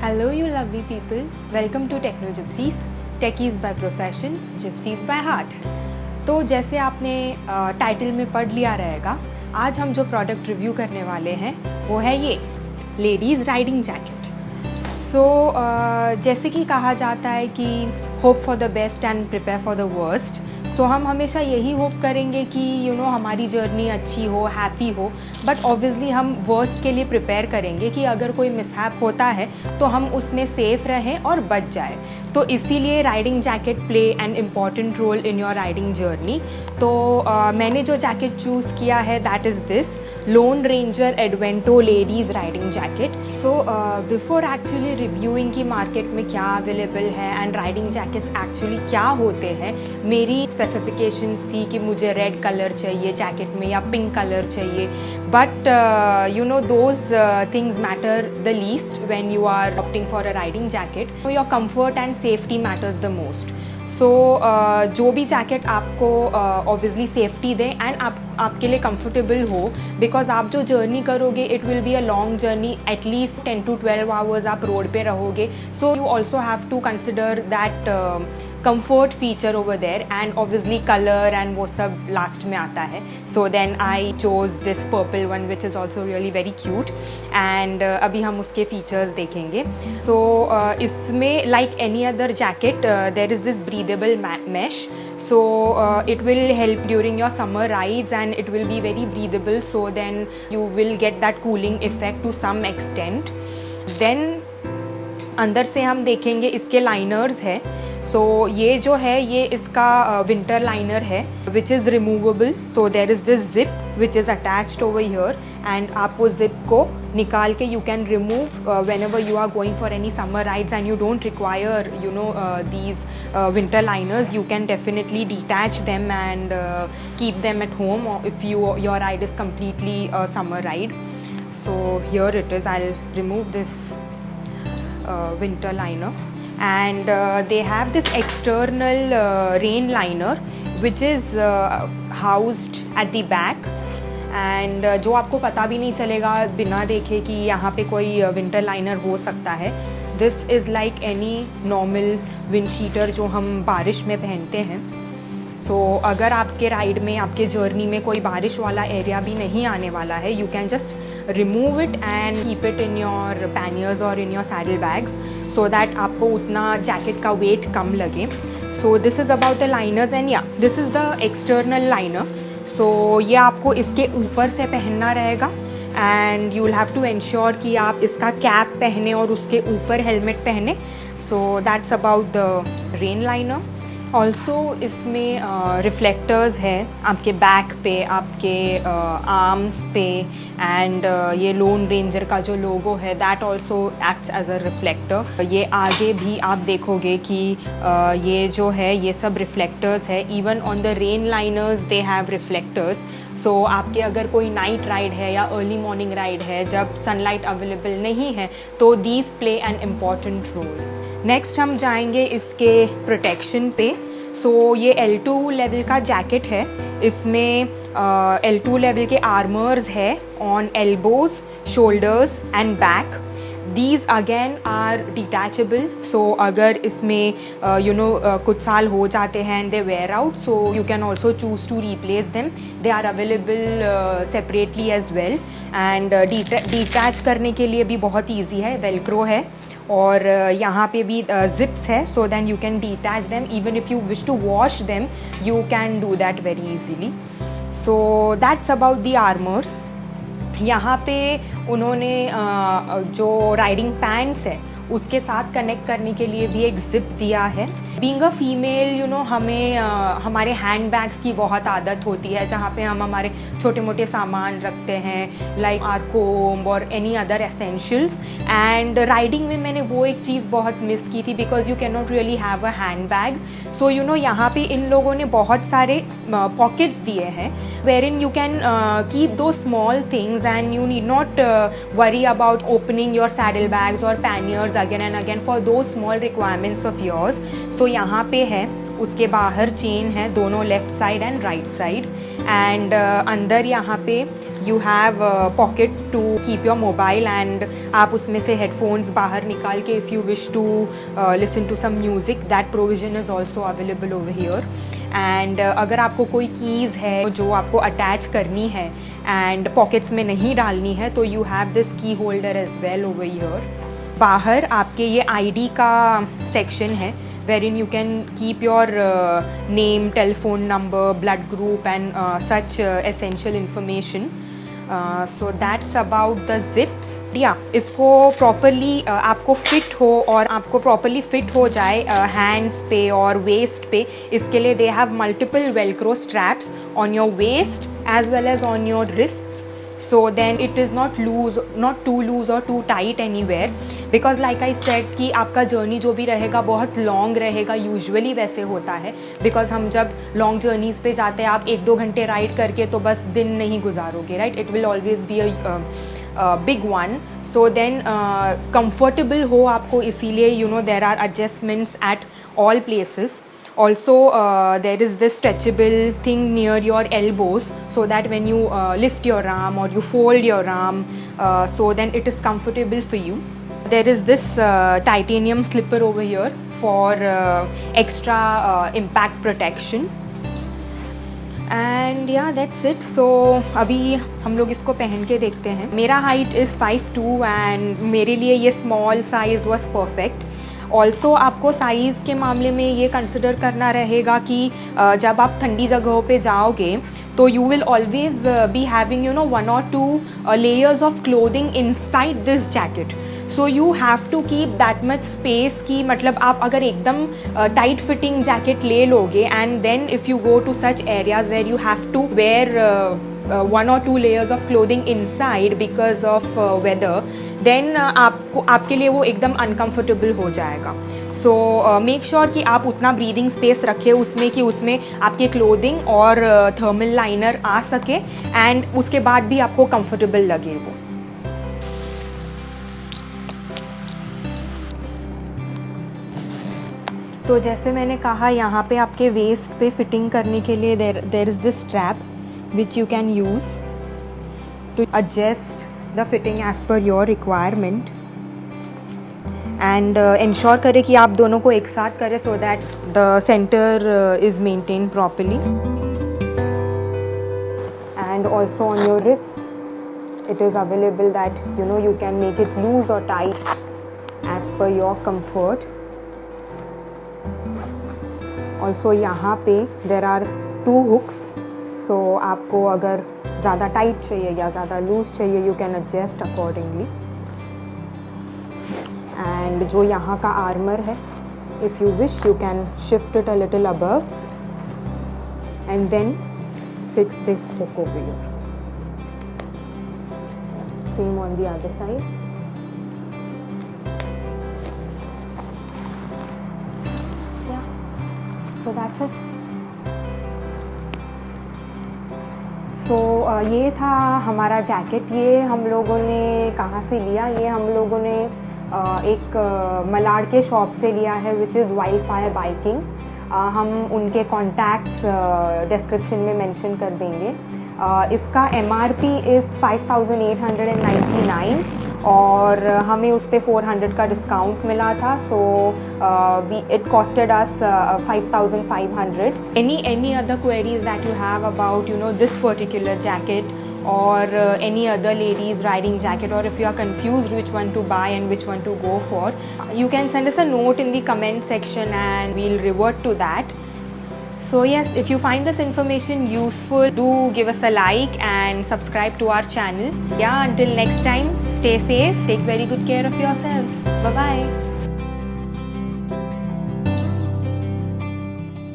Hello, you lovely people. Welcome to Techno Gypsies. Techies by profession, Gypsies by heart. तो जैसे आपने title में पढ़ लिया रहेगा, आज हम जो प्रोडक्ट रिव्यू करने वाले हैं वो है ये लेडीज़ राइडिंग जैकेट. सो जैसे कि कहा जाता है कि hope for the best and prepare for the worst. So हम हमेशा यही होप करेंगे कि हमारी जर्नी अच्छी हो, हैप्पी हो, बट ऑब्वियसली हम वर्स्ट के लिए प्रिपेयर करेंगे कि अगर कोई मिसहैप होता है तो हम उसमें सेफ रहें और बच जाए. तो इसीलिए riding jacket play an important role in your riding journey. तो मैंने जो जैकेट चूज़ किया है that is this Lone Ranger Advento ladies riding jacket. So before actually reviewing की मार्केट में क्या अवेलेबल है एंड राइडिंग जैकेट्स एक्चुअली क्या होते हैं, मेरी स्पेसिफिकेशंस थी कि मुझे रेड कलर चाहिए जैकेट में या पिंक कलर चाहिए. But those things matter the least when you are opting for a riding jacket. Your comfort and safety matters the most. So जो भी जैकेट आपको ऑब्वियसली सेफ्टी दें एंड आपके लिए कंफर्टेबल हो, बिकॉज आप जो जर्नी करोगे it will be a long journey, at least 10 to 12 hours आप रोड पे रहोगे. So you also have to consider that comfort feature over there and obviously colour and वो सब लास्ट में आता है. So then I chose this purple one which is also really very cute and अभी हम उसके फीचर्स देखेंगे. So इसमें like any other jacket there is this breathable mesh, so it will help during your summer rides and it will be very breathable, so then you will get that cooling effect to some extent. Then अंदर से हम देखेंगे इसके liners है. सो ये जो है ये इसका विंटर लाइनर है which is removable. So there is this zip which is attached over here and आप वो जिप को निकाल के you can remove whenever you are going for any summer rides and you don't require these winter liners. You can definitely detach them and keep them at home if your ride is completely a summer ride. So here it is. I'll remove this winter liner and they have this external rain liner which is housed at the back. And जो आपको पता भी नहीं चलेगा बिना देखे कि यहाँ पे कोई विंटर लाइनर हो सकता है. This is like any normal wind cheater जो हम बारिश में पहनते हैं. सो अगर आपके राइड में, आपके जर्नी में कोई बारिश वाला एरिया भी नहीं आने वाला है, you can just remove it and keep it in your panniers और in your saddle bags so that आपको उतना जैकेट का वेट कम लगे. So this is about the liners and या this is the external liner. So ये आपको इसके ऊपर से पहनना रहेगा and you will have to ensure कि आप इसका कैप पहने और उसके ऊपर हेलमेट पहने. So that's about the rain liner. Also इसमें रिफ्लेक्टर्स है आपके बैक पे, आपके आर्म्स पे एंड ये लोन रेंजर का जो लोगो है that also acts as a reflector. ये आगे भी आप देखोगे कि ये जो है ये सब रिफ्लेक्टर्स है. Even on the rain liners they have reflectors. So आपके अगर कोई नाइट राइड है या अर्ली मॉर्निंग राइड है जब सनलाइट अवेलेबल नहीं है तो these play an important role. Next हम जाएंगे इसके प्रोटेक्शन पे. सो ये L2 लेवल का जैकेट है. इसमें L2 लेवल के आर्मर्स है on elbows, shoulders and back. These again are detachable. So अगर इसमें कुछ साल हो जाते हैं and they wear out, so you can also choose to replace them. They are available separately as well. And detach करने के लिए भी बहुत easy है, velcro है और यहाँ पे भी zips है. So then you can detach them. Even if you wish to wash them, you can do that very easily. So that's about the armors. यहाँ पे उन्होंने जो राइडिंग पैंट्स है उसके साथ कनेक्ट करने के लिए भी एक जिप दिया है. बीइंग अ फीमेल हमें हमारे हैंड बैग्स की बहुत आदत होती है जहाँ पे हम हमारे छोटे मोटे सामान रखते हैं लाइक आवर कोम्ब और any other essentials. And riding में मैंने वो एक चीज़ बहुत मिस की थी because you can not really have a hand bag. So यहाँ पे इन लोगों ने बहुत सारे पॉकेट्स दिए हैं where in you can keep those small things and you need not worry about opening your saddle bags और panniers again and again for those small requirements of yours. So यहाँ पे है, उसके बाहर चेन है दोनों left side and right side and अंदर यहाँ पे you have a pocket to keep your mobile and आप उसमें से headphones बाहर निकाल के if you wish to listen to some music, that provision is also available over here. And अगर आपको कोई keys है जो आपको attach करनी है and pockets में नहीं डालनी है तो you have this key holder as well over here. बाहर आपके ये ID का section है wherein you can keep your name, telephone number, blood group and such essential information. So that's about the zips. इसको properly आपको fit हो और आपको properly fit हो जाए hands पे और waist पे, इसके लिए they have multiple velcro straps on your waist as well as on your wrists. So then it is not too loose or too tight anywhere, because like I said कि आपका journey जो भी रहेगा बहुत long रहेगा, usually वैसे होता है, because हम जब long journeys पे जाते हैं आप 1-2 घंटे ride करके तो बस दिन नहीं गुजारोगे, right? It will always be a big one. So then comfortable हो आपको, इसीलिए you know there are adjustments at all places. Also there is this stretchable thing near your elbows so that when you lift your arm or you fold your arm, so then it is comfortable for you. There is this titanium slipper over here for extra impact protection. And yeah, that's it. So अभी हम लोग इसको पहन के देखते हैं. मेरा height is 5'2" and मेरे लिए ये small size was perfect. Also आपको साइज़ के मामले में ये कंसिडर करना रहेगा कि जब आप ठंडी जगहों पे जाओगे तो you will always be having you know 1 or 2 layers of clothing inside this jacket. So you have to keep that much space कि मतलब आप अगर एकदम टाइट फिटिंग जैकेट ले लोगे and then if you go to such areas where you have to wear 1 or 2 layers of clothing inside because of weather, then आपके लिए वो एकदम uncomfortable हो जाएगा. So make sure कि आप उतना breathing space रखें उसमें कि उसमें आपके clothing और thermal liner आ सके and उसके बाद भी आपको comfortable लगे वो. तो जैसे मैंने कहा यहाँ पे आपके waist पे fitting करने के लिए there is this strap which you can use to adjust the fitting as per your requirement and ensure करें कि आप दोनों को एक साथ करें so that the center is maintained properly. And also on your wrist it is available that you know you can make it loose or tight as per your comfort. Also यहाँ पे there are 2 hooks. So आपको अगर ज़्यादा tight चाहिए या ज़्यादा loose चाहिए you can adjust accordingly. And जो यहाँ का आर्मर है if you wish you can shift it a little above and then fix this hook over here. Same on the other side. So that's it. तो ये था हमारा jacket. ये हम लोगों ने कहाँ से लिया? ये हम लोगों ने एक मलाड के शॉप से लिया है विच इज़ वाइल्डफायर बाइकिंग. हम उनके कॉन्टैक्ट्स डिस्क्रिप्शन में मेंशन कर देंगे. इसका MRP इज़ 5,899 और हमें उस पर 400 का डिस्काउंट मिला था. So it costed us 5,500. Any other queries that you have about you know this particular jacket or any other ladies riding jacket, or if you are confused which one to buy and which one to go for, you can send us a note in the comment section and we'll revert to that. So yes, if you find this information useful, do give us a like and subscribe to our channel. Yeah, until next time, stay safe, take very good care of yourselves. Bye bye.